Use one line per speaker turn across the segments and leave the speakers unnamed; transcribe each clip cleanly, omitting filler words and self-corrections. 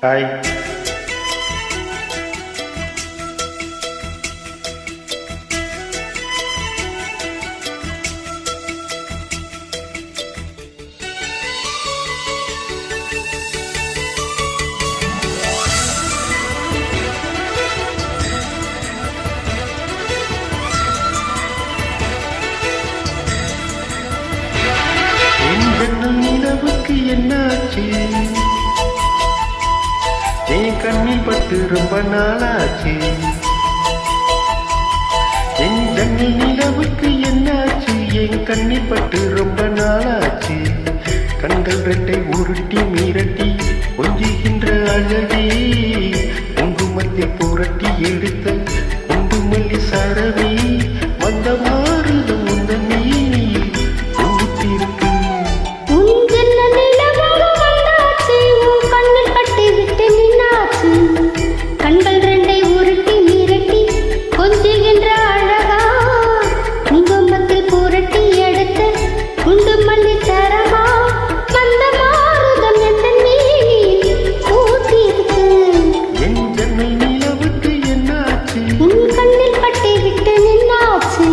Hi. நிலவுக்கு என்னாச்சு? என் கண்ணில் பட்டு ரொம்ப நாளாச்சு. என் ஜன்னல் நிலவுக்கு என்னாச்சு? என் கண்ணில் பட்டு ரொம்ப நாளாச்சு. கண்கள் ரெட்டை உருட்டி மிரட்டி கொஞ்சுகின்ற அழகே, குங்குமத்தை புரட்டி எடுத்த குண்டுமல்லி சரவே, வந்த மாறுதம் உந்த மீனில் ஊத்திருக்கு.
கண்கள் ரெண்டை உருட்டி மிரட்டி கொஞ்சுகின்ற அழகா, குங்குமத்தில் புரட்டி எடுத்த குண்டு மல்லி சரமா, வந்த மாறுதம் எந்த மீனில் ஊத்திருக்கு.
என் ஜன்னல் நிலவுக்கு என்னாச்சு?
உன் கண்ணில் பட்டு விட்டு நின்னாச்சு.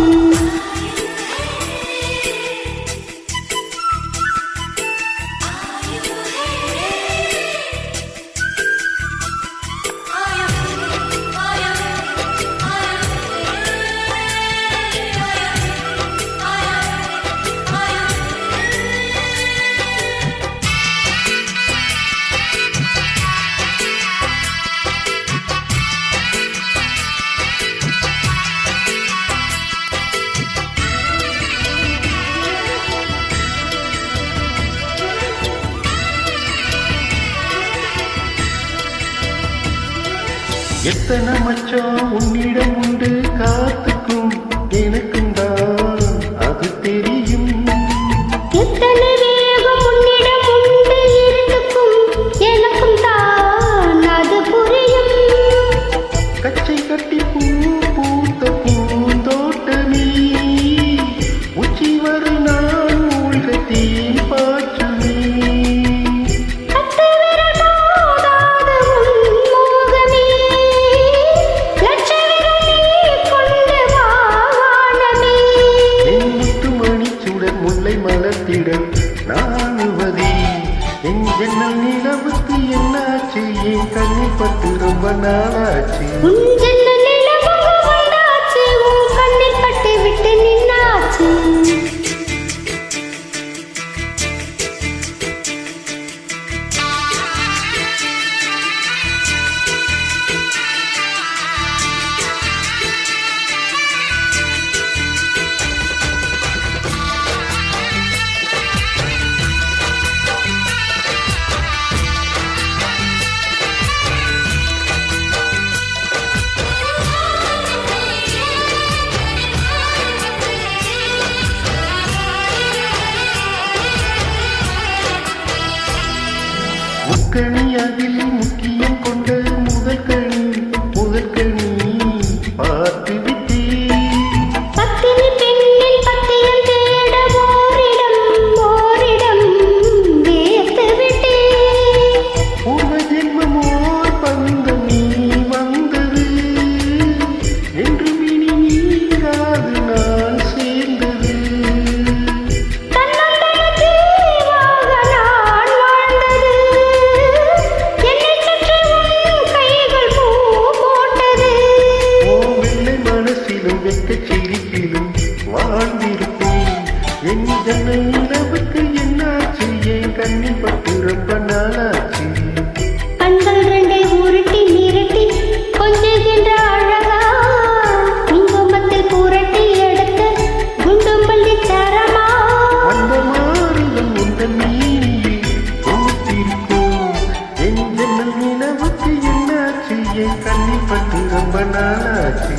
எத்தனை மச்சம் உன்னிடம் உண்டு, காத்துக்கும் எனக்கும் தான் அது தெரியும்.
எத்தனை வேகம் உன்னிடம் உண்டு, இருக்குக்கும் எனக்கும் தான் அது புரியும்.
கச்சை கட்டி பூ பூத்த பூந்தோட்டமே, உச்சி வரும் நான் மூழ்கத்தேன் பாற்றுமே. நானுவதே என் ஜன்னல் நிலவுக்கு என்னாச்சு? என் கண்ணில் பட்டு ரொம்ப நாளாச்சு.
உன் ஜன்னல் நிலவுக்கு வந்தாச்சு, உன் கண்ணில் பட்டு விட்டு நின்னாச்சு.
முக்கணி அதில் முக்கியம் கொண்ட முதல் கணி பார்த்து விட்டே.
பத்தினி பெண்ணின் பத்தியம் தேட ஓரிடம் வேர்த்து விட்டே.
பூர்வ ஜென்மமோர் பந்தம் நீ வந்தது என்று மினி நீங்காது நான் சேர்ந்தது. சிரிப்பிலும் வாழ்ந்திருப்பேன். என் ஜன்னல் நிலவுக்கு என்னாச்சு? என் கண்ணில் பட்டு ரொம்ப நாளாச்சு.
கண்கள் ரெண்டை உருட்டி மிரட்டி கொஞ்சுகின்ற அழகா, குங்குமத்தில் புரட்டி எடுத்த குண்டு மல்லி சரமா,
வந்த மாறுதம் உந்த மீனில் ஊத்திருக்கும். என் ஜன்னல் நிலவுக்கு என்னாச்சு? என் கண்ணில் பட்டு ரொம்ப நாளாச்சு.